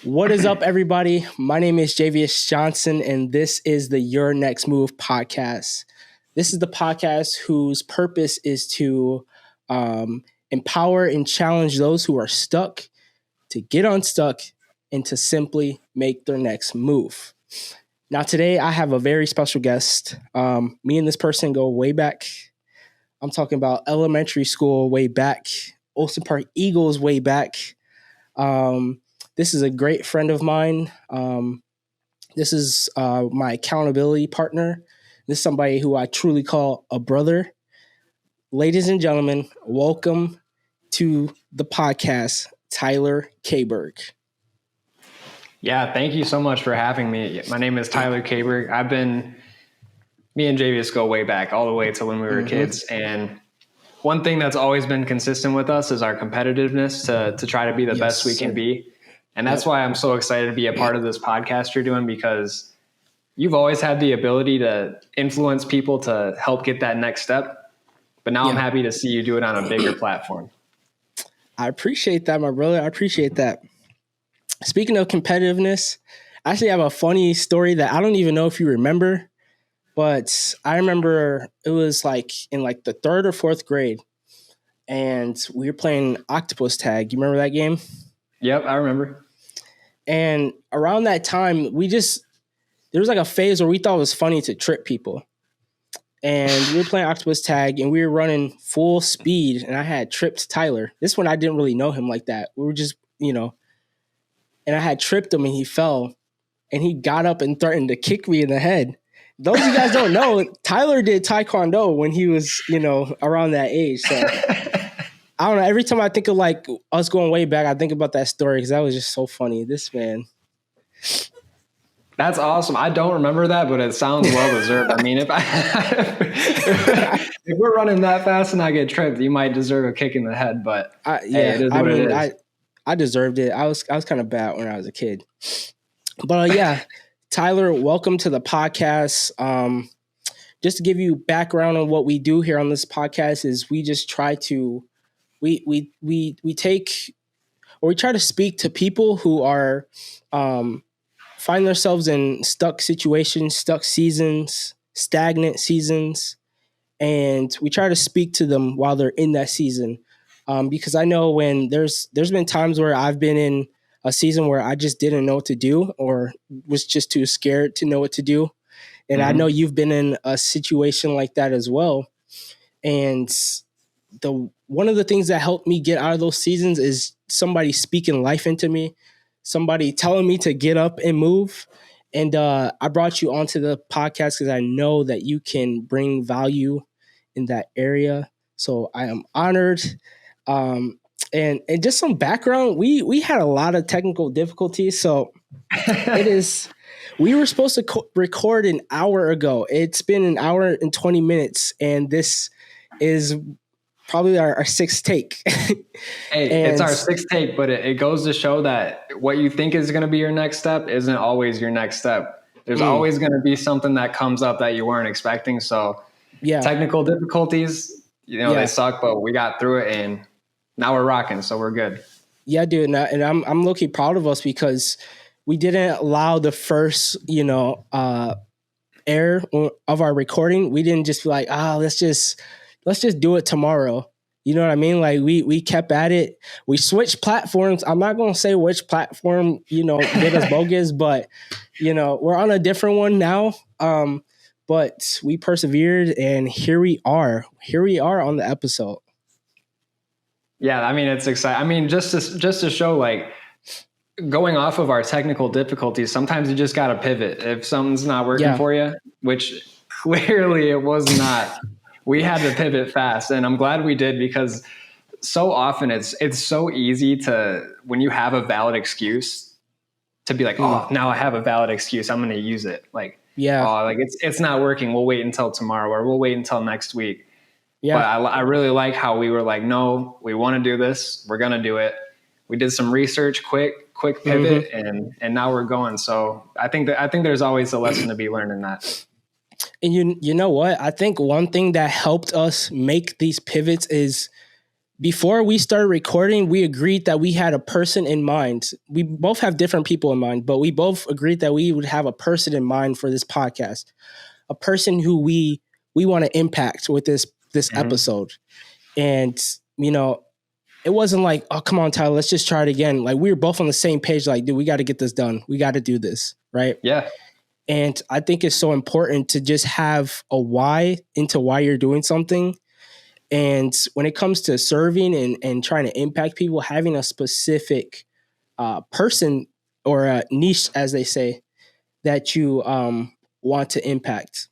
What is up, everybody? My name is Jayvious Johnson, and this is the Your Next Move podcast. This is the podcast whose purpose is to empower and challenge those who are stuck to get unstuck and to simply make their next move. Now, today I have a very special guest. Me and this person go way back. I'm talking about elementary school way back, Olsen Park Eagles way back. This is a great friend of mine. This is my accountability partner. This is somebody who I truly call a brother. Ladies and gentlemen, welcome to the podcast, Tyler Kaberg. Yeah, thank you so much for having me. My name is Tyler Kaberg. Me and Jayvious go way back, all the way to when we were kids. And one thing that's always been consistent with us is our competitiveness to try to be the best we can be. And that's why I'm so excited to be a part of this podcast you're doing, because you've always had the ability to influence people to help get that next step. But now I'm happy to see you do it on a bigger platform. I appreciate that, my brother. I appreciate that. Speaking of competitiveness, I actually have a funny story that I don't even know if you remember, but I remember it was like in like the third or fourth grade, and we were playing octopus tag. You remember that game? Yep, I remember. And around that time, there was like a phase where we thought it was funny to trip people. And we were playing octopus tag and we were running full speed, and I had tripped Tyler. This one, I didn't really know him like that. We were just, and I had tripped him and he fell, and he got up and threatened to kick me in the head. Those of you guys don't know, Tyler did Taekwondo when he was, around that age. So I don't know. Every time I think of like us going way back, I think about that story because that was just so funny. This man. That's awesome. I don't remember that, but it sounds well deserved. I mean, if we're running that fast and I get tripped, you might deserve a kick in the head. But I deserved it. I was kind of bad when I was a kid. But Tyler, welcome to the podcast. Just to give you background on what we do here on this podcast is we just try to we try to speak to people who are find themselves in stuck situations, stuck seasons, stagnant seasons, and we try to speak to them while they're in that season. Because I know when there's been times where I've been in a season where I just didn't know what to do or was just too scared to know what to do. And I know you've been in a situation like that as well. And one of the things that helped me get out of those seasons is somebody speaking life into me, somebody telling me to get up and move. And I brought you onto the podcast because I know that you can bring value in that area. So I am honored. And just some background, we had a lot of technical difficulties. So we were supposed to record an hour ago. It's been an hour and 20 minutes, and this is probably our sixth take. It's our sixth take, but it goes to show that what you think is going to be your next step isn't always your next step. There's always going to be something that comes up that you weren't expecting. So technical difficulties, they suck, but we got through it and now we're rocking. So we're good. Yeah, dude. And I'm low-key proud of us because we didn't allow the first, air of our recording. We didn't just be like, let's just do it tomorrow. You know what I mean? Like we kept at it. We switched platforms. I'm not going to say which platform, made us bogus, but we're on a different one now. But we persevered and here we are on the episode. Yeah. I mean, it's exciting. I mean, just to show like going off of our technical difficulties, sometimes you just got to pivot if something's not working for you, which clearly it was not. We had to pivot fast, and I'm glad we did because so often it's so easy to, when you have a valid excuse, to be like, now I have a valid excuse, I'm going to use it. Like, it's not working. We'll wait until tomorrow, or we'll wait until next week. Yeah. But I really like how we were like, no, we want to do this. We're going to do it. We did some research, quick pivot, and now we're going. So I think there's always a lesson to be learned in that. And you know what? I think one thing that helped us make these pivots is before we started recording, we agreed that we had a person in mind. We both have different people in mind, but we both agreed that we would have a person in mind for this podcast, a person who we want to impact with this episode. And you know, it wasn't like, oh, come on, Tyler, let's just try it again. Like, we were both on the same page. Like, dude, we got to get this done. We got to do this, right? Yeah. And I think it's so important to just have a why into why you're doing something. And when it comes to serving and trying to impact people, having a specific person or a niche, as they say, that you want to impact.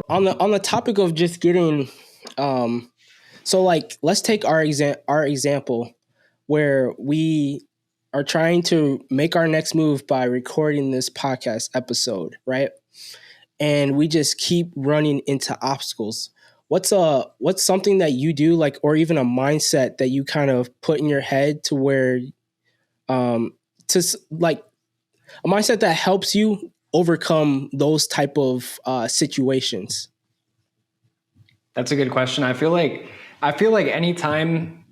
On the topic of just getting, so like, let's take our example where we are trying to make our next move by recording this podcast episode, right? And we just keep running into obstacles. What's something that you do, like, or even a mindset that you kind of put in your head to where, to like, a mindset that helps you overcome those type of situations? That's a good question. I feel like anytime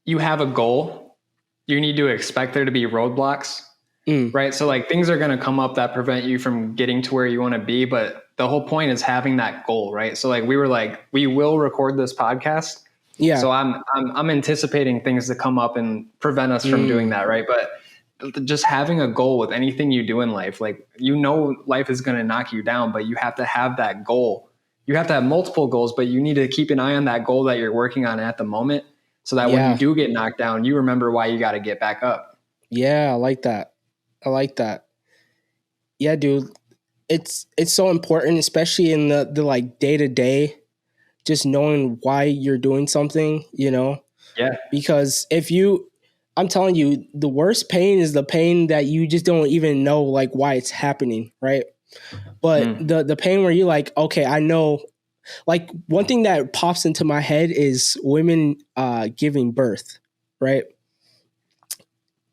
you have a goal, you need to expect there to be roadblocks, right? So like, things are going to come up that prevent you from getting to where you want to be. But the whole point is having that goal, right? So like, we were like, we will record this podcast. Yeah. So I'm anticipating things to come up and prevent us from doing that, right? But just having a goal with anything you do in life, like, life is going to knock you down, but you have to have that goal. You have to have multiple goals, but you need to keep an eye on that goal that you're working on at the moment, so that when you do get knocked down, you remember why you got to get back up. Yeah, I like that. Yeah, dude. It's so important, especially in the like day to day, just knowing why you're doing something, you know? Yeah. Because I'm telling you, the worst pain is the pain that you just don't even know like why it's happening, right? But the pain where you're like, okay, I know. Like, one thing that pops into my head is women giving birth, right?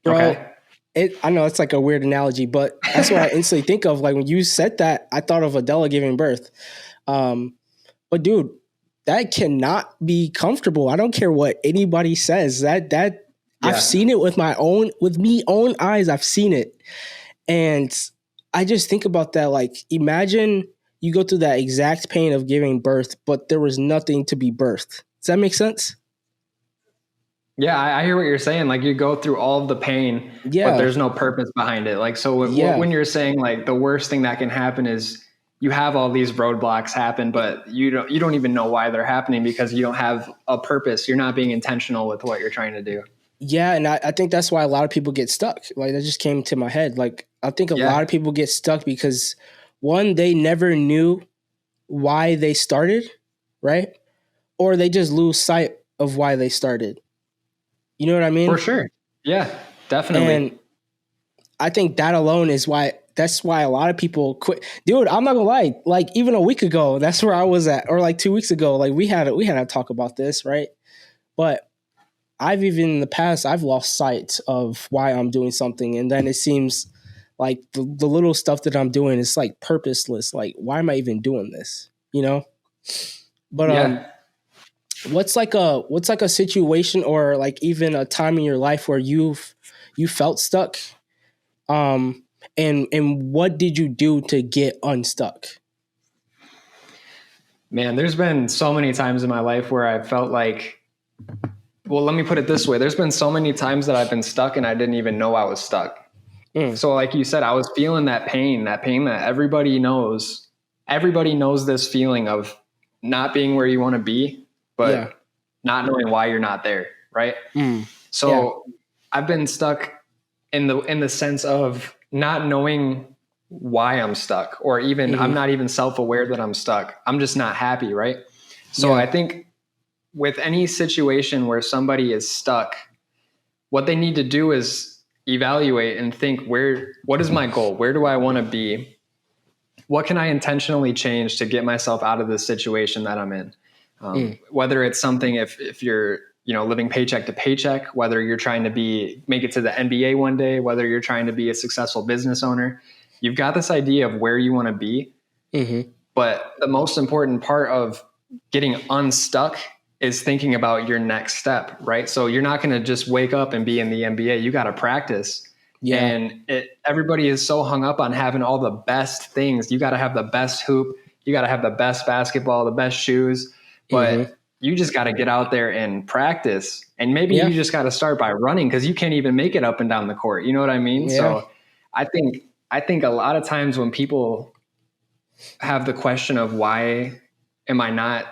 Bro, okay. I know it's like a weird analogy, but that's what I instantly think of. Like, when you said that, I thought of Adele giving birth. But dude, that cannot be comfortable. I don't care what anybody says. That I've seen it with my own eyes. I've seen it. And I just think about that. Like, imagine you go through that exact pain of giving birth, but there was nothing to be birthed. Does that make sense? Yeah, I hear what you're saying. Like, you go through all of the pain, but there's no purpose behind it. Like, so when you're saying like the worst thing that can happen is you have all these roadblocks happen, but you don't even know why they're happening, because you don't have a purpose. You're not being intentional with what you're trying to do. Yeah, and I think that's why a lot of people get stuck. Like, that just came to my head. Like, I think a lot of people get stuck because, one, they never knew why they started, right? Or they just lose sight of why they started. You know what I mean? For sure. Yeah, definitely. And I think that alone is that's why a lot of people quit. Dude, I'm not gonna lie. Like, even a week ago, that's where I was at, or like 2 weeks ago. Like, we had a talk about this, right? But in the past, I've lost sight of why I'm doing something, and then it seems like the little stuff that I'm doing is like purposeless. Like, why am I even doing this? You know? But what's like a situation or like even a time in your life where you felt stuck? And what did you do to get unstuck? Man, there's been so many times in my life where I felt like, well, let me put it this way. There's been so many times that I've been stuck and I didn't even know I was stuck. So like you said, I was feeling that pain that everybody knows. Everybody knows this feeling of not being where you want to be, but not knowing why you're not there. Right. So I've been stuck in the sense of not knowing why I'm stuck, or even I'm not even self-aware that I'm stuck. I'm just not happy. Right. So I think with any situation where somebody is stuck, what they need to do is evaluate and think, what is my goal? Where do I want to be? What can I intentionally change to get myself out of this situation that I'm in? Whether it's something, if you're, living paycheck to paycheck, whether you're trying to make it to the NBA one day, whether you're trying to be a successful business owner, you've got this idea of where you want to be. But the most important part of getting unstuck is thinking about your next step, right? So you're not going to just wake up and be in the NBA. You got to practice. Yeah. And everybody is so hung up on having all the best things. You got to have the best hoop. You got to have the best basketball, the best shoes. But you just got to get out there and practice. And maybe you just got to start by running, because you can't even make it up and down the court. You know what I mean? Yeah. So I think a lot of times when people have the question of why am I not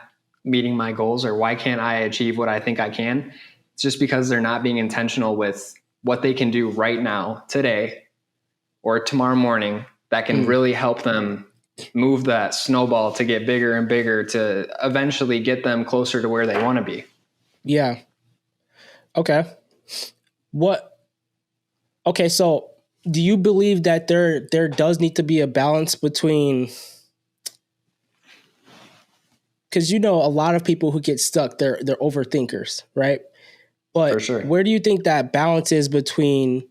meeting my goals, or why can't I achieve what I think I can, it's just because they're not being intentional with what they can do right now, today, or tomorrow morning that can really help them move that snowball to get bigger and bigger, to eventually get them closer to where they want to be. Yeah. Okay. Okay, so do you believe that there does need to be a balance between, because a lot of people who get stuck, they're overthinkers, right? But For sure. Where do you think that balance is between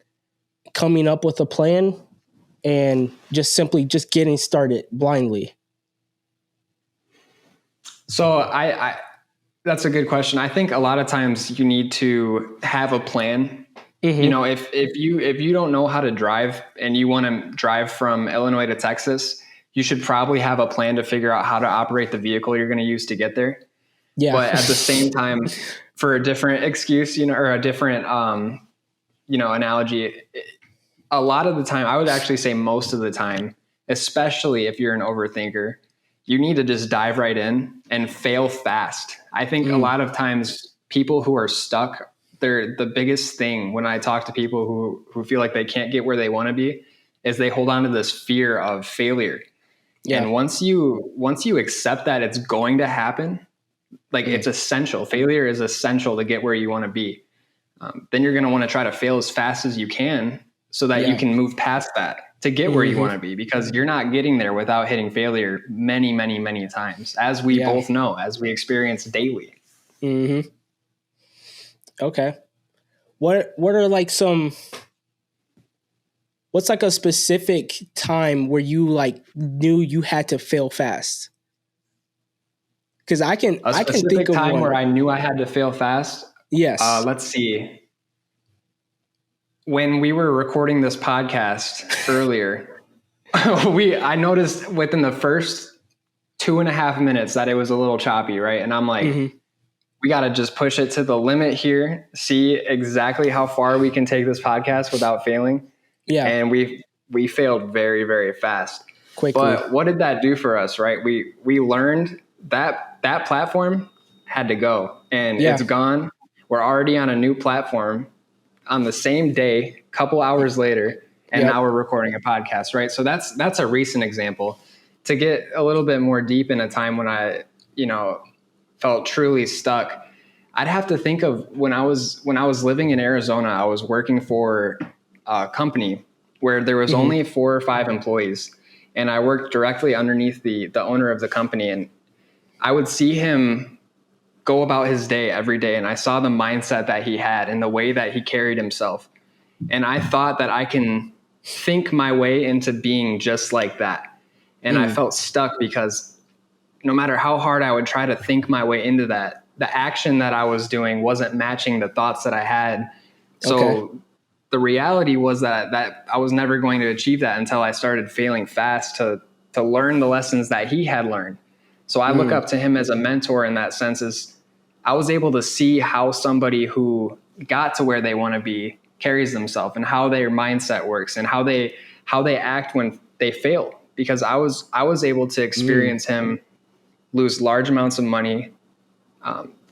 coming up with a plan and just simply getting started blindly? So I that's a good question. I think a lot of times you need to have a plan. You know, if you don't know how to drive and you want to drive from Illinois to Texas, you should probably have a plan to figure out how to operate the vehicle you're going to use to get there. Yeah. But at the same time, for a different excuse, or a different, analogy, a lot of the time, I would actually say most of the time, especially if you're an overthinker, you need to just dive right in and fail fast. I think a lot of times people who are stuck, they're the biggest thing when I talk to people who feel like they can't get where they want to be, is they hold on to this fear of failure. Yeah. And once you accept that it's going to happen, like it's essential. Failure is essential to get where you want to be. Then you're going to want to try to fail as fast as you can so that you can move past that to get where you want to be, because you're not getting there without hitting failure many, many, many times, as we both know, as we experience daily. Okay. What are like what's like a specific time where you like knew you had to fail fast? Because I can think of time one where I knew I had to fail fast. Yes. Let's see. When we were recording this podcast earlier, I noticed within the first 2.5 minutes that it was a little choppy, right? And I'm like, we got to just push it to the limit here, see exactly how far we can take this podcast without failing. Yeah. And we failed very, very fast. Quickly. But what did that do for us, right? We learned that platform had to go, and it's gone. We're already on a new platform on the same day, couple hours later, and now we're recording a podcast, right? So that's a recent example. To get a little bit more deep in a time when I, felt truly stuck, I'd have to think of when I was living in Arizona. I was working for a company where there was only 4 or 5 employees, and I worked directly underneath the owner of the company, and I would see him go about his day every day, and I saw the mindset that he had and the way that he carried himself. And I thought that I can think my way into being just like that. And I felt stuck because no matter how hard I would try to think my way into that, the action that I was doing wasn't matching the thoughts that I had. So the reality was that I was never going to achieve that until I started failing fast to learn the lessons that he had learned. So I look up to him as a mentor in that sense. Is I was able to see how somebody who got to where they want to be carries themselves, and how their mindset works, and how they act when they fail. Because I was able to experience him lose large amounts of money.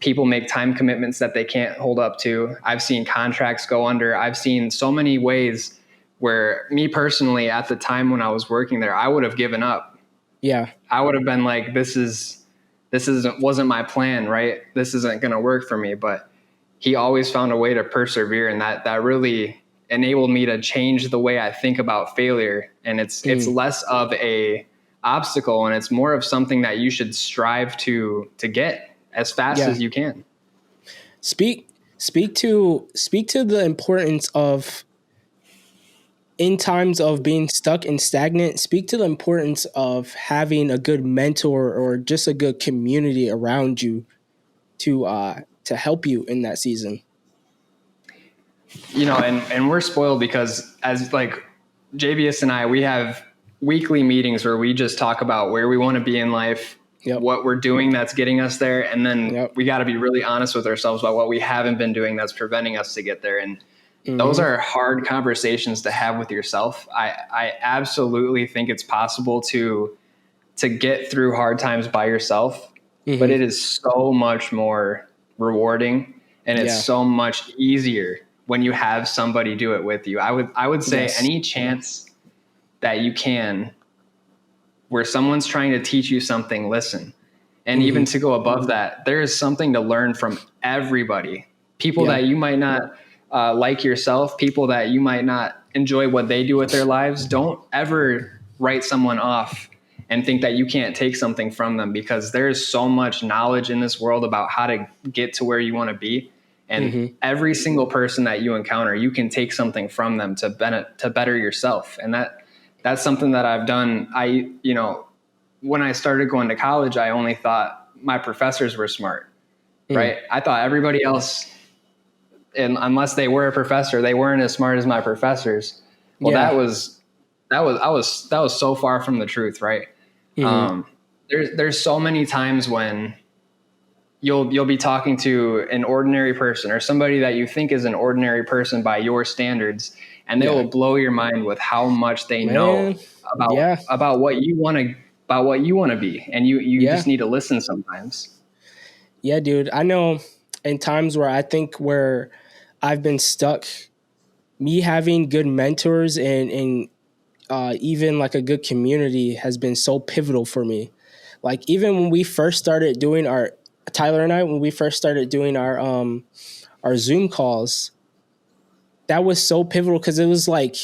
People make time commitments that they can't hold up to. I've seen contracts go under. I've seen so many ways where me personally, at the time when I was working there, I would have given up. Yeah. I would have been like, this wasn't my plan, right? This isn't going to work for me. But he always found a way to persevere. And that really enabled me to change the way I think about failure. And it's less of a obstacle, and it's more of something that you should strive to get as fast as you can. Speak to the importance of in times of being stuck and stagnant, speak to the importance of having a good mentor or just a good community around you to help you in that season. You know, and we're spoiled because as like Jayvious and I, we have weekly meetings where we just talk about where we want to be in life, what we're doing that's getting us there. And then we got to be really honest with ourselves about what we haven't been doing that's preventing us to get there. And those are hard conversations to have with yourself. I absolutely think it's possible to get through hard times by yourself, but it is so much more rewarding and it's so much easier when you have somebody do it with you. I would say any chance that you can, where someone's trying to teach you something, listen. And even to go above that, there is something to learn from everybody. People that you might not like yourself, people that you might not enjoy what they do with their lives. Don't ever write someone off and think that you can't take something from them, because there is so much knowledge in this world about how to get to where you want to be. And every single person that you encounter, you can take something from them to better yourself. And that's something that I've done. When I started going to college, I only thought my professors were smart, right? I thought everybody else, and unless they were a professor, they weren't as smart as my professors. Well, that was so far from the truth, right? There's so many times when you'll be talking to an ordinary person or somebody that you think is an ordinary person by your standards, and they will blow your mind with how much they know about what you want to be, and you just need to listen sometimes. Yeah, dude. I know in times where I think where I've been stuck, me having good mentors and even like a good community has been so pivotal for me. Like even when we first started doing Tyler and I, when we first started doing our Zoom calls, that was so pivotal because it was like,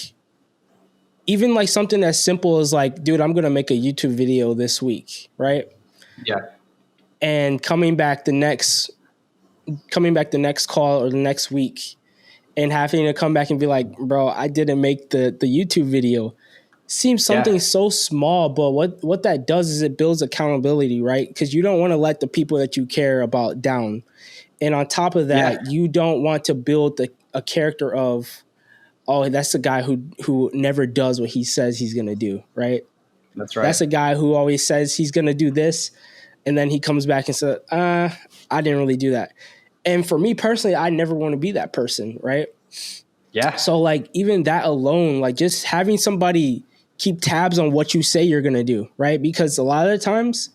even like something as simple as like, dude, I'm going to make a YouTube video this week. Right. Yeah. And coming back the next call or the next week and having to come back and be like, bro, I didn't make the YouTube video. Seems something so small, but what that does is it builds accountability, right? Because you don't want to let the people that you care about down. And on top of that, you don't want to build a character of, oh, that's the guy who never does what he says he's going to do, right? That's right. That's a guy who always says he's going to do this, and then he comes back and says, I didn't really do that. And for me personally, I never want to be that person, right? Yeah. So like even that alone, like just having somebody keep tabs on what you say you're going to do, right? Because a lot of the times,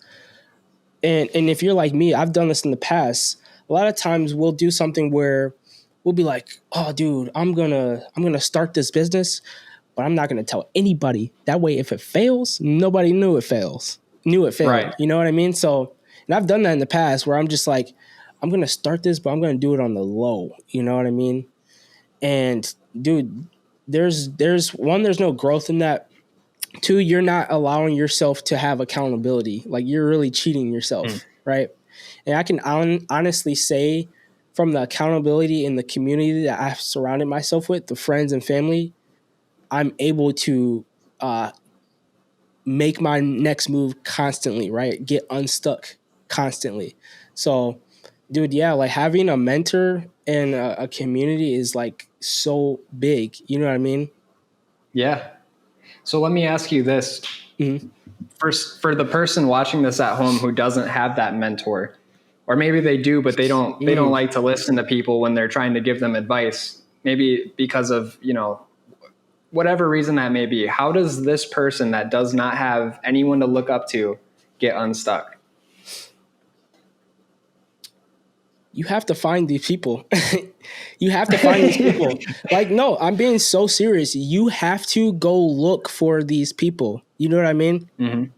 and if you're like me, I've done this in the past. A lot of times we'll do something where we'll be like, oh, dude, I'm going to start this business, but I'm not going to tell anybody. That way, if it fails, nobody knew it failed. Right. You know what I mean? So, and I've done that in the past where I'm just like, I'm going to start this, but I'm going to do it on the low. You know what I mean? And dude, there's no growth in that. Two, you're not allowing yourself to have accountability. Like you're really cheating yourself, right? And I can honestly say from the accountability in the community that I've surrounded myself with, the friends and family, I'm able to make my next move constantly, right? Get unstuck constantly. So, dude, yeah, like having a mentor and a community is like so big. You know what I mean? Yeah. So let me ask you this. First, for the person watching this at home who doesn't have that mentor, or maybe they do, but they don't like to listen to people when they're trying to give them advice, maybe because of, whatever reason that may be. How does this person that does not have anyone to look up to get unstuck? You have to find these people. You have to find these people. Like, no, I'm being so serious. You have to go look for these people. You know what I mean? And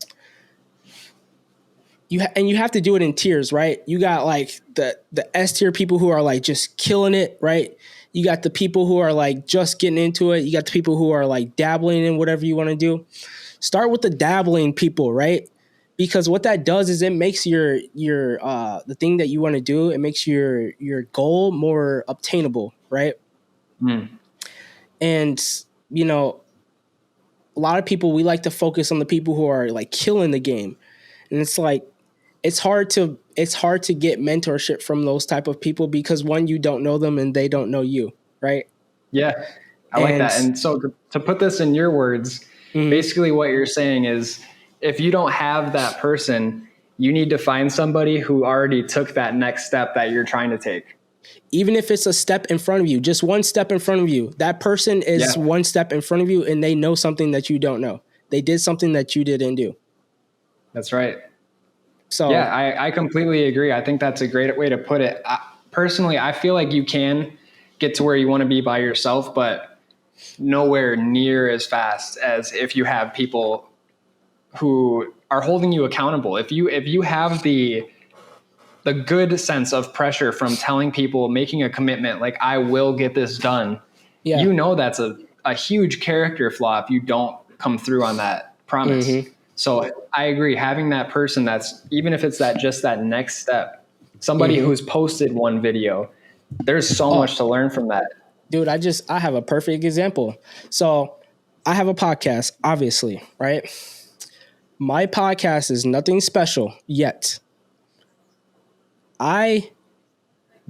you have to do it in tiers, right? You got like the S tier people who are like just killing it, right? You got the people who are like just getting into it. You got the people who are like dabbling in whatever you want to do. Start with the dabbling people, right? Because what that does is it makes your the thing that you want to do, it makes your goal more obtainable, right? And a lot of people, we like to focus on the people who are like killing the game. And it's like, it's hard to get mentorship from those type of people because one, you don't know them and they don't know you. Right. Yeah. I like that. And so to put this in your words, basically what you're saying is if you don't have that person, you need to find somebody who already took that next step that you're trying to take. Even if it's a step in front of you, just one step in front of you, that person is one step in front of you and they know something that you don't know. They did something that you didn't do. That's right. So yeah, I completely agree. I think that's a great way to put it. Personally, I feel like you can get to where you want to be by yourself, but nowhere near as fast as if you have people who are holding you accountable. If you have the good sense of pressure from telling people, making a commitment, like I will get this done, you know that's a huge character flaw if you don't come through on that promise. So I agree, having that person that's, even if it's just that next step, somebody who's posted one video, there's so much to learn from that. Dude, I have a perfect example. So I have a podcast, obviously, right? My podcast is nothing special yet. The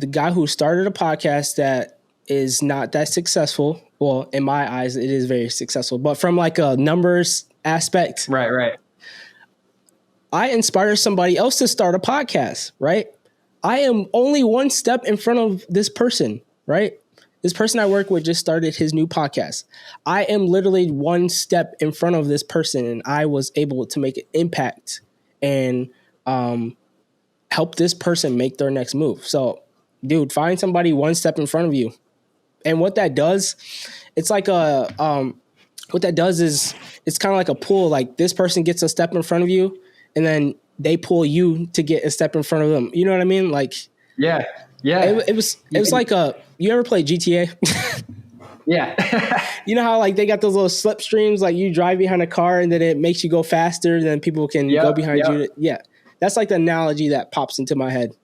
guy who started a podcast that is not that successful, well, in my eyes, it is very successful, but from like a numbers aspect. Right. I inspire somebody else to start a podcast, right? I am only one step in front of this person, right? This person I work with just started his new podcast. I am literally one step in front of this person, and I was able to make an impact and help this person make their next move. So, dude, find somebody one step in front of you. And what that does, it's like it's kind of like a pull. Like this person gets a step in front of you, and then they pull you to get a step in front of them. You know what I mean? Like, yeah. It was like you ever play GTA? Yeah. You know how like they got those little slipstreams, like you drive behind a car and then it makes you go faster, then people can go behind you. Yeah. That's like the analogy that pops into my head.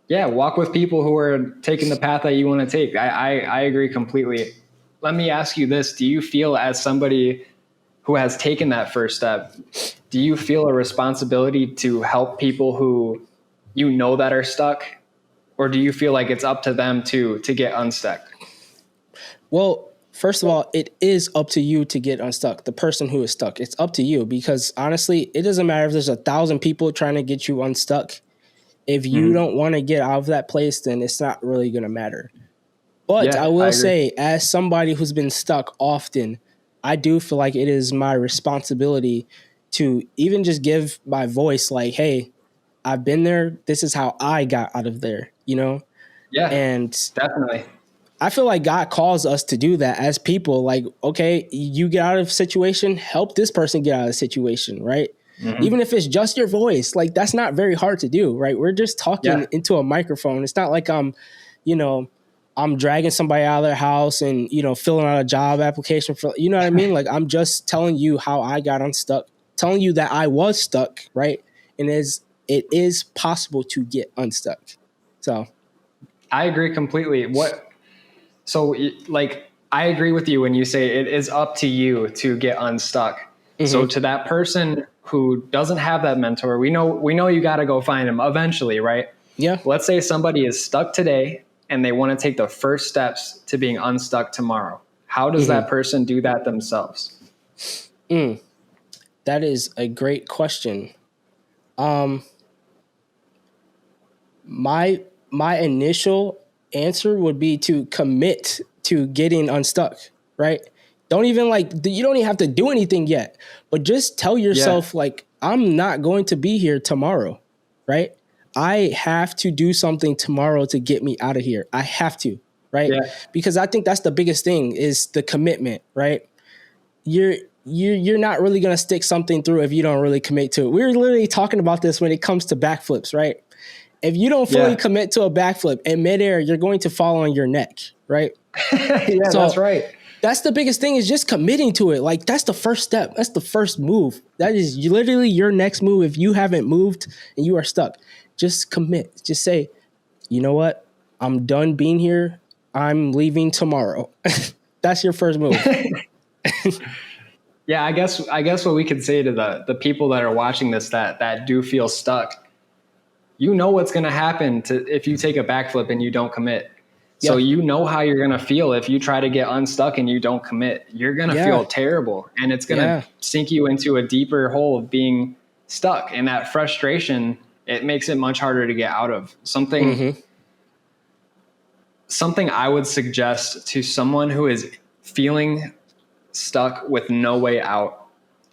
Yeah. Walk with people who are taking the path that you want to take. I agree completely. Let me ask you this. Do you feel, as somebody who has taken that first step, do you feel a responsibility to help people who you know that are stuck? Or do you feel like it's up to them to get unstuck? Well, first of all, it is up to you to get unstuck. The person who is stuck, it's up to you, because honestly, it doesn't matter if there's 1,000 people trying to get you unstuck. If you don't want to get out of that place, then it's not really going to matter. But I will say, as somebody who's been stuck often, I do feel like it is my responsibility to even just give my voice like, hey, I've been there. This is how I got out of there, you know? Yeah, and definitely. I feel like God calls us to do that as people. Like, okay, you get out of a situation, help this person get out of the situation, right? Even if it's just your voice, like that's not very hard to do, right? We're just talking into a microphone. It's not like I'm dragging somebody out of their house and, filling out a job application for, you know what I mean? Like I'm just telling you how I got unstuck, telling you that I was stuck, right? And it is possible to get unstuck. So I agree completely. I agree with you when you say it is up to you to get unstuck. So to that person who doesn't have that mentor, we know you got to go find him eventually, right? Yeah. Let's say somebody is stuck today and they want to take the first steps to being unstuck tomorrow. How does that person do that themselves? That is a great question. My initial answer would be to commit to getting unstuck, right? You don't even have to do anything yet, but just tell yourself like, I'm not going to be here tomorrow, right? I have to do something tomorrow to get me out of here. I have to, right? Yeah. Because I think that's the biggest thing is the commitment, right? You're not really going to stick something through if you don't really commit to it. We're literally talking about this when it comes to backflips, right? If you don't fully commit to a backflip in midair, you're going to fall on your neck, right? That's right. That's the biggest thing is just committing to it. Like that's the first step. That's the first move. That is literally your next move. If you haven't moved and you are stuck, just commit. Just say, you know what? I'm done being here. I'm leaving tomorrow. That's your first move. Yeah, I guess what we could say to the people that are watching this that do feel stuck, you know what's going to happen to if you take a backflip and you don't commit. So Yeah. you know how you're going to feel if you try to get unstuck and you don't commit. You're going to Yeah. feel terrible, and it's going to Yeah. sink you into a deeper hole of being stuck. And that frustration, it makes it much harder to get out of. Something I would suggest to someone who is feeling stuck with no way out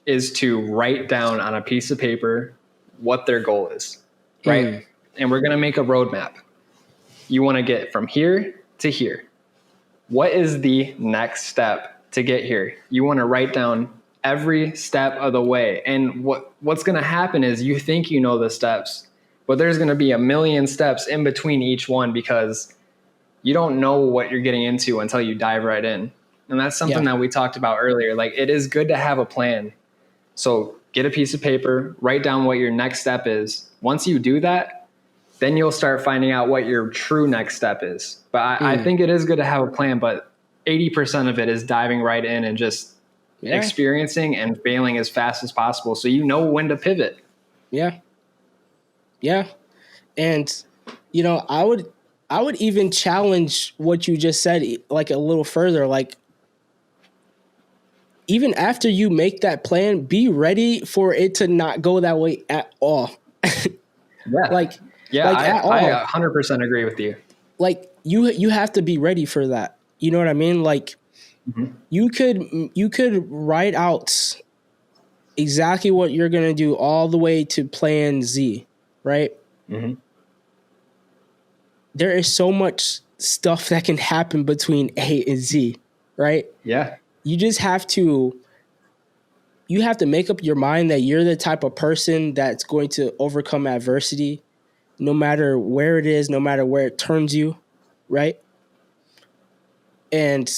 is to write down on a piece of paper what their goal is, right? And we're going to make a roadmap. You want to get from here to here. What is the next step to get here? You want to write down every step of the way. And what's going to happen is you think you know the steps, but there's going to be a million steps in between each one because you don't know what you're getting into until you dive right in. And that's something that we talked about earlier. Like, it is good to have a plan. So get a piece of paper, write down what your next step is. Once you do that, then you'll start finding out what your true next step is. But I think it is good to have a plan, but 80% of it is diving right in and just experiencing and failing as fast as possible. So you know when to pivot. Yeah. Yeah. And, you know, I would even challenge what you just said, like, a little further. Like, even after you make that plan, be ready for it to not go that way at all. I 100% agree with you. Like, you have to be ready for that. You know what I mean? Like, you could write out exactly what you're going to do all the way to plan Z, right? There is so much stuff that can happen between A and Z, right? Yeah. You just have to make up your mind that you're the type of person that's going to overcome adversity no matter where it is, no matter where it turns you, right? And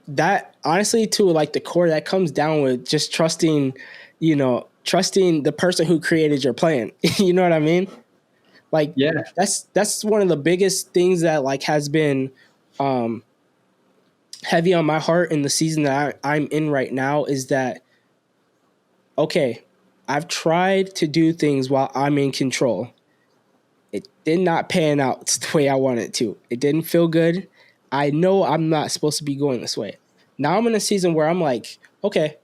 that, honestly, to like the core, that comes down with just trusting the person who created your plan. You know what I mean? Like, that's one of the biggest things that, like, has been heavy on my heart in the season that I'm in right now, is that, okay, I've tried to do things while I'm in control. It did not pan out the way I wanted it to. It didn't feel good. I know I'm not supposed to be going this way. Now I'm in a season where I'm like, okay,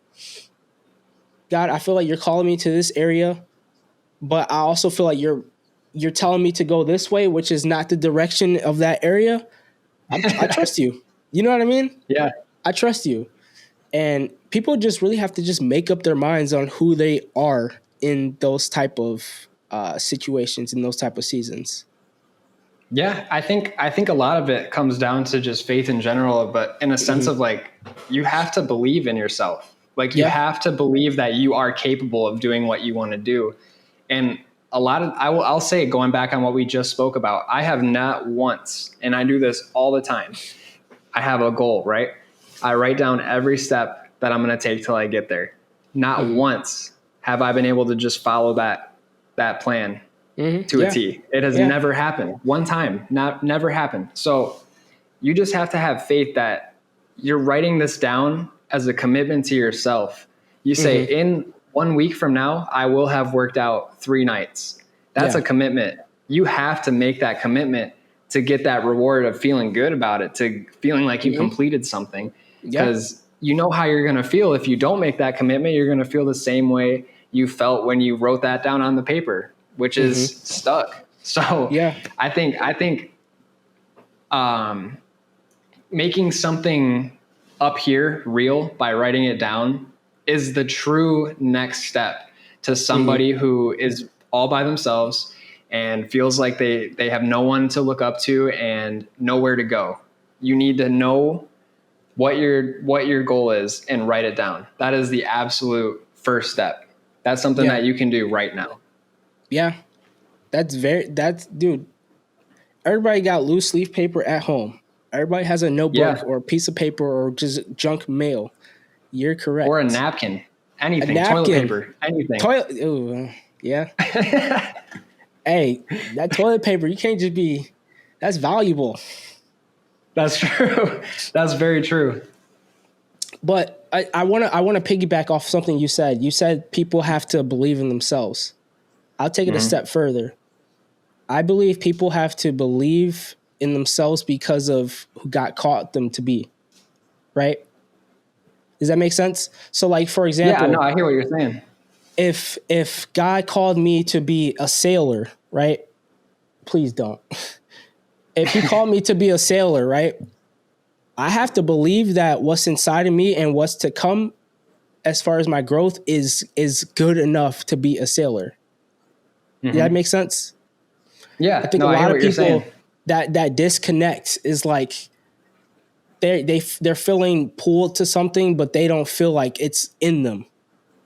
God, I feel like you're calling me to this area, but I also feel like you're telling me to go this way, which is not the direction of that area. I trust you. You know what I mean? Yeah. I trust you. And people just really have to just make up their minds on who they are in those type of situations, in those type of seasons. Yeah, I think a lot of it comes down to just faith in general, but in a sense of, like, you have to believe in yourself. Like, you have to believe that you are capable of doing what you want to do. And a lot of, I'll say, going back on what we just spoke about, I have not once, and I do this all the time, I have a goal, right? I write down every step that I'm going to take till I get there. Not once have I been able to just follow that plan to a T. It has never happened. One time, never happened. So you just have to have faith that you're writing this down as a commitment to yourself. You say, in 1 week from now, I will have worked out 3 nights. That's a commitment. You have to make that commitment to get that reward of feeling good about it, to feeling like you completed something. Because you know how you're going to feel if you don't make that commitment. You're going to feel the same way you felt when you wrote that down on the paper, which is stuck. So I think making something up here real by writing it down is the true next step to somebody who is all by themselves and feels like they have no one to look up to and nowhere to go. You need to know what your goal is and write it down. That is the absolute first step. That's something that you can do right now. Yeah. Dude, everybody got loose leaf paper at home. Everybody has a notebook or a piece of paper or just junk mail. You're correct. Or a napkin. Anything. Toilet paper. Anything. Yeah. Hey, that toilet paper, you can't just be, that's valuable. That's true. That's very true. But I want to piggyback off something you said. You said people have to believe in themselves. I'll take it a step further. I believe people have to believe in themselves because of who God called them to be. Right? Does that make sense? So, like, for Yeah, example, no, I hear what you're saying. if God called me to be a sailor, right? Please don't. If he called me to be a sailor, right? I have to believe that what's inside of me and what's to come as far as my growth is good enough to be a sailor. Does that make sense? I Yeah, think no, a I hear lot of what you're saying. people that disconnect is like they're feeling pulled to something, but they don't feel like it's in them.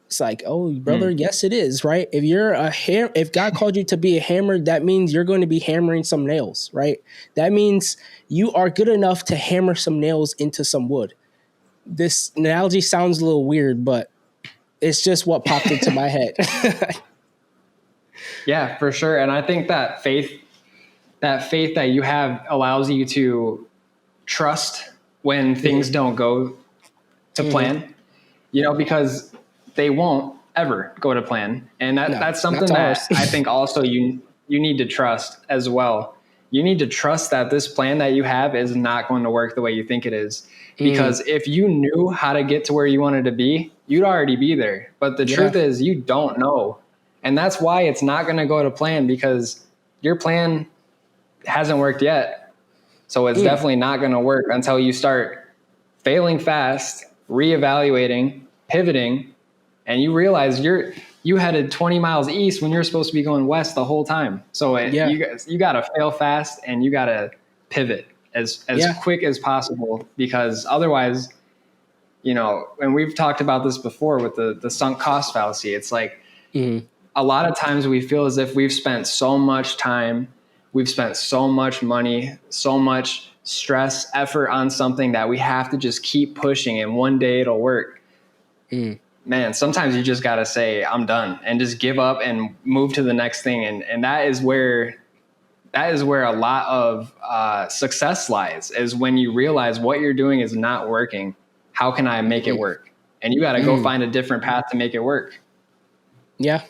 It's like, oh, brother, yes, it is, right? If you're if God called you to be a hammer, that means you're going to be hammering some nails, right? That means you are good enough to hammer some nails into some wood. This analogy sounds a little weird, but it's just what popped into my head. Yeah, for sure. And I think that faith that you have allows you to trust when things don't go to plan, because they won't ever go to plan. And No, that's not something to ours. that I think also you need to trust as well. You need to trust that this plan that you have is not going to work the way you think it is. Because if you knew how to get to where you wanted to be, you'd already be there. But the Yeah. truth is you don't know. And that's why it's not going to go to plan, because your plan hasn't worked yet. So it's definitely not going to work until you start failing fast, reevaluating, pivoting, and you realize you headed 20 miles east when you're supposed to be going west the whole time. So Yeah. you got to fail fast, and you got to pivot as Yeah. quick as possible, because otherwise, and we've talked about this before with the sunk cost fallacy. It's like a lot of times we feel as if we've spent so much time, we've spent so much money, so much stress, effort on something that we have to just keep pushing, and one day it'll work. Man, sometimes you just got to say, I'm done, and just give up and move to the next thing. And that is where a lot of success lies, is when you realize what you're doing is not working. How can I make it work? And you got to go find a different path to make it work. Yeah.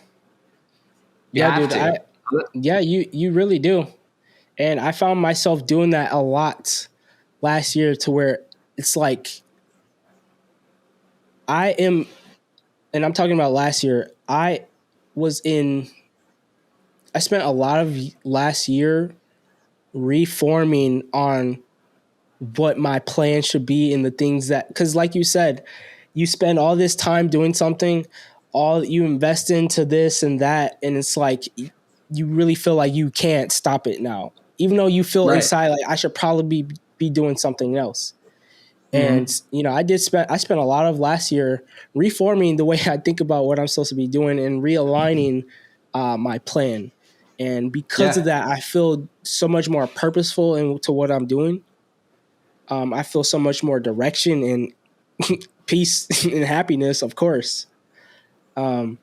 You have to. You really do. And I found myself doing that a lot last year, to where it's like and I'm talking about last year, I spent a lot of last year reforming on what my plan should be, and the things that, because like you said, you spend all this time doing something, all you invest into this and that, and it's like you really feel like you can't stop it now, even though you feel Right. inside like I should probably be doing something else. And I spent a lot of last year reforming the way I think about what I'm supposed to be doing, and realigning my plan. And because of that, I feel so much more purposeful into what I'm doing. I feel so much more direction and peace and happiness, of course. I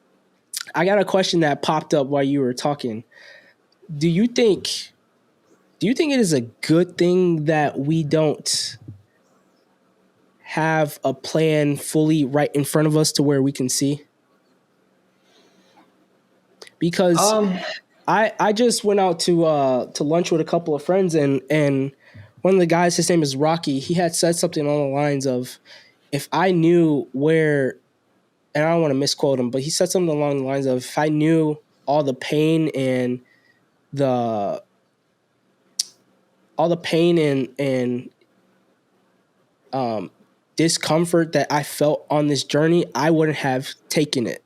got a question that popped up while you were talking. Do you think it is a good thing that we don't have a plan fully right in front of us to where we can see? Because I just went out to lunch with a couple of friends, and one of the guys, his name is Rocky, he had said something along the lines of, if I knew where, and I don't want to misquote him, but he said something along the lines of, if I knew all the pain and the discomfort that I felt on this journey, I wouldn't have taken it.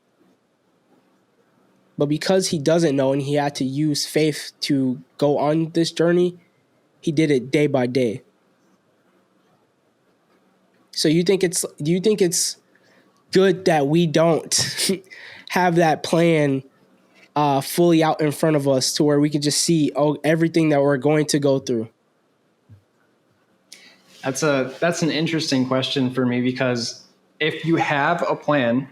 But because he doesn't know and he had to use faith to go on this journey, he did it day by day. So do you think it's good that we don't have that plan fully out in front of us, to where we can just see everything that we're going to go through? That's an interesting question for me, because if you have a plan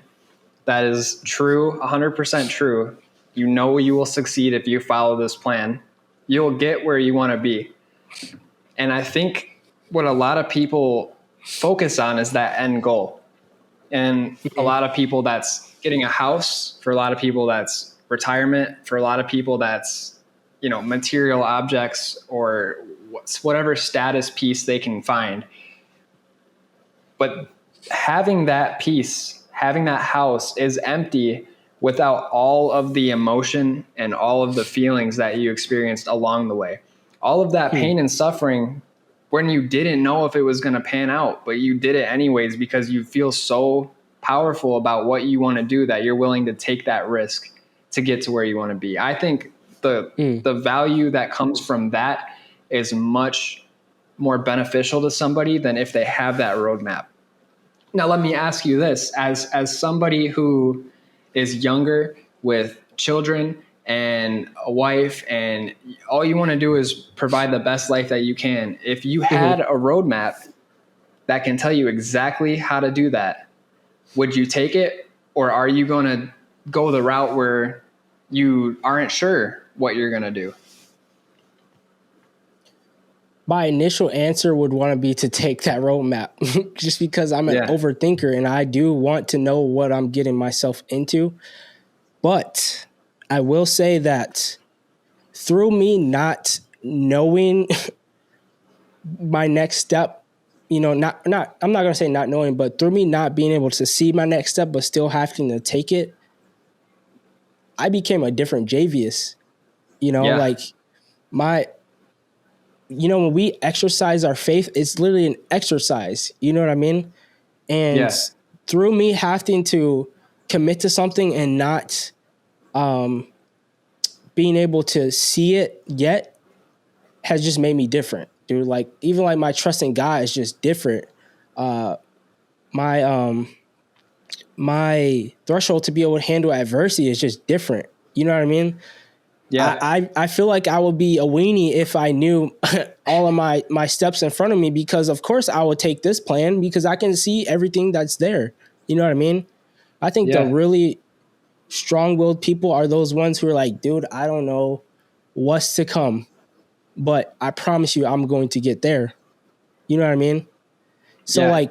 that is true, 100% true, you know you will succeed if you follow this plan. You'll get where you want to be. And I think what a lot of people focus on is that end goal. And a lot of people that's getting a house. For a lot of people that's retirement. For a lot of people that's, material objects or whatever status piece they can find. But having that piece, having that house is empty without all of the emotion and all of the feelings that you experienced along the way. All of that pain and suffering when you didn't know if it was going to pan out, but you did it anyways because you feel so powerful about what you want to do that you're willing to take that risk to get to where you want to be. I think the value that comes from that is much more beneficial to somebody than if they have that roadmap. Now, let me ask you this, as somebody who is younger with children and a wife, and all you want to do is provide the best life that you can. If you had a roadmap that can tell you exactly how to do that, would you take it? Or are you going to go the route where you aren't sure what you're going to do? My initial answer would want to be to take that roadmap just because I'm an overthinker and I do want to know what I'm getting myself into. But I will say that through me not knowing my next step, I'm not going to say not knowing, but through me not being able to see my next step, but still having to take it, I became a different Jayvious, when we exercise our faith, it's literally an exercise. You know what I mean? And through me having to commit to something and not being able to see it yet has just made me different, dude. Like, even like my trust in God is just different. My threshold to be able to handle adversity is just different. You know what I mean? Yeah. I feel like I would be a weenie if I knew all of my steps in front of me, because of course I would take this plan because I can see everything that's there. You know what I mean? I think the really strong-willed people are those ones who are like, dude, I don't know what's to come, but I promise you I'm going to get there. You know what I mean? So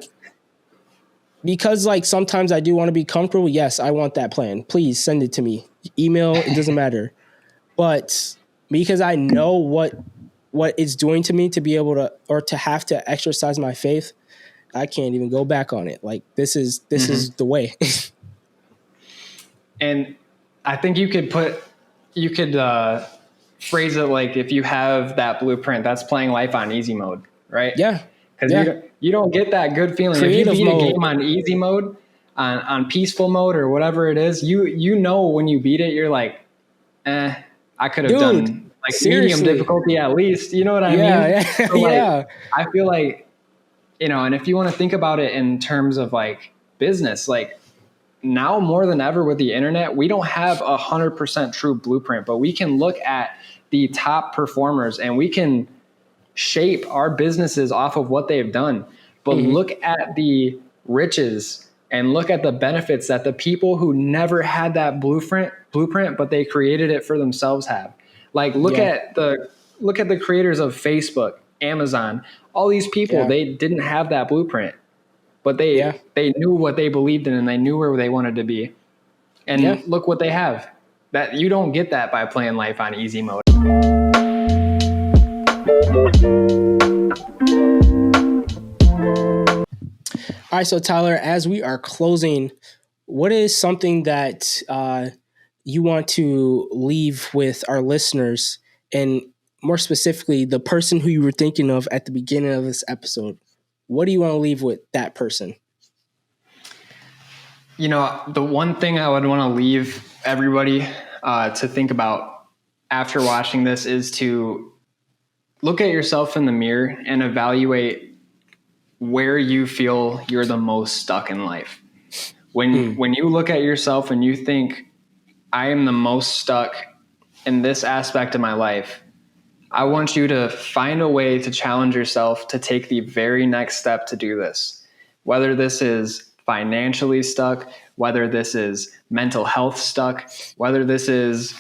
because sometimes I do want to be comfortable. Yes, I want that plan. Please send it to me. Email, it doesn't matter. But because I know what it's doing to me to be able to, or to have to exercise my faith, I can't even go back on it. Like, this is the way. And I think you could phrase it like, if you have that blueprint, that's playing life on easy mode, right? Yeah. Because you don't get that good feeling. Creative if you beat mode. a game on easy mode, on peaceful mode or whatever it is, you know when you beat it, you're like, I could have done like seriously. medium difficulty at least. You know what I mean? Yeah. So I feel like, and if you want to think about it in terms of like business, like now more than ever with the internet, we don't have 100% true blueprint, but we can look at the top performers and we can shape our businesses off of what they've done. But look at the riches and look at the benefits that the people who never had that blueprint, but they created it for themselves have. Like, look at the creators of Facebook, Amazon, all these people, they didn't have that blueprint, but they knew what they believed in and they knew where they wanted to be. And look what they have. That you don't get that by playing life on easy mode. All right, so Tyler, as we are closing, what is something that you want to leave with our listeners, and more specifically, the person who you were thinking of at the beginning of this episode? What do you want to leave with that person? The one thing I would want to leave everybody to think about after watching this is to look at yourself in the mirror and evaluate where you feel you're the most stuck in life. When you look at yourself and you think, I am the most stuck in this aspect of my life, I want you to find a way to challenge yourself to take the very next step to do this. Whether this is financially stuck, whether this is mental health stuck, whether this is,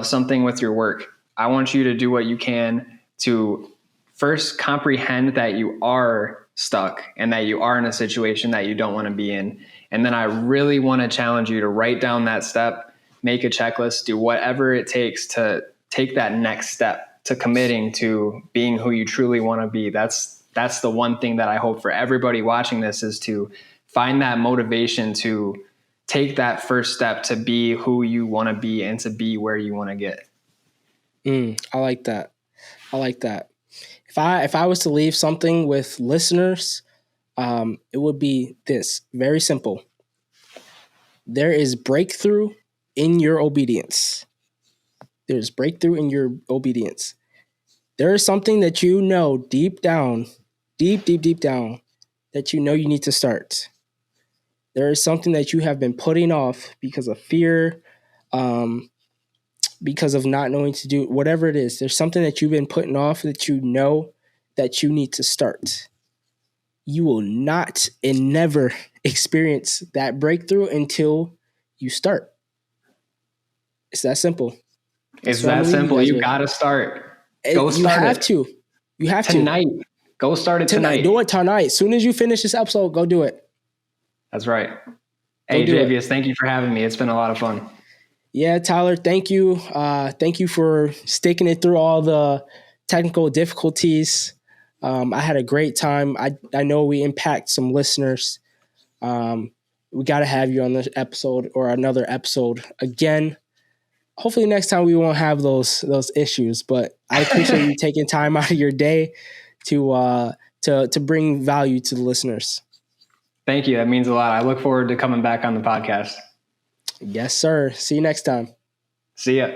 something with your work. I want you to do what you can to first comprehend that you are stuck and that you are in a situation that you don't want to be in. And then I really want to challenge you to write down that step, make a checklist, do whatever it takes to take that next step to committing to being who you truly want to be. That's the one thing that I hope for everybody watching this is to find that motivation to take that first step to be who you want to be and to be where you want to get. I like that. I like that. If I was to leave something with listeners, it would be this. Very simple. There is breakthrough in your obedience. There's breakthrough in your obedience. There is something that you know deep down, deep down, that you know you need to start. There is something that you have been putting off because of fear, because of not knowing to do whatever it is. There's something that you've been putting off that you know that you need to start. You will not and never experience that breakthrough until you start. It's that simple. It's that simple. You got to start. Go start You have it. to. You have tonight. Go start it tonight. Do it tonight. As soon as you finish this episode, go do it. That's right. Hey, Jayvious, thank you for having me. It's been a lot of fun. Yeah, Tyler, thank you. Thank you for sticking it through all the technical difficulties. I had a great time. I know we impact some listeners. We got to have you on this episode or another episode again. Hopefully next time we won't have those issues, but I appreciate you taking time out of your day to bring value to the listeners. Thank you. That means a lot. I look forward to coming back on the podcast. Yes, sir. See you next time. See ya.